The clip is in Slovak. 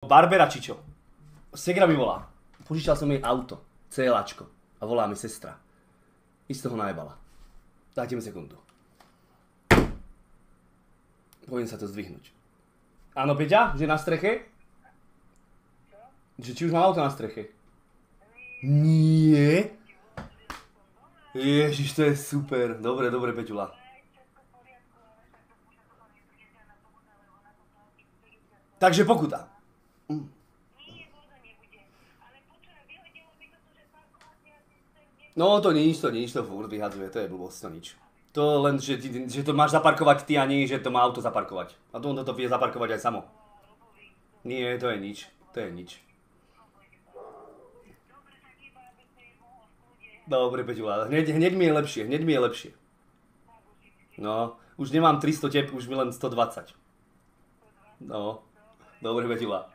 Barbera či čo? Segra mi volá. Požičal som jej auto, CLAčko. A volá mi sestra. Isto ho najebala. Dajte mi sekundu. Poviem sa to zdvihnúť. Áno, Peťa? Že na streche? Že či už mám auto na streche? Nie. Ježiš, to je super. Dobre, dobre, Peťula. Takže pokuta. No to nič, to furt vyhadzuje, to je blbosť, to nič. To len, že to máš zaparkovať ty a nie, že to má auto zaparkovať. A to on to vie zaparkovať aj samo. Nie, to je nič, to je nič. Dobre, Peťula, hneď mi je lepšie. No, už nemám 300 tep, už mi len 120. No, dobre, Peťula.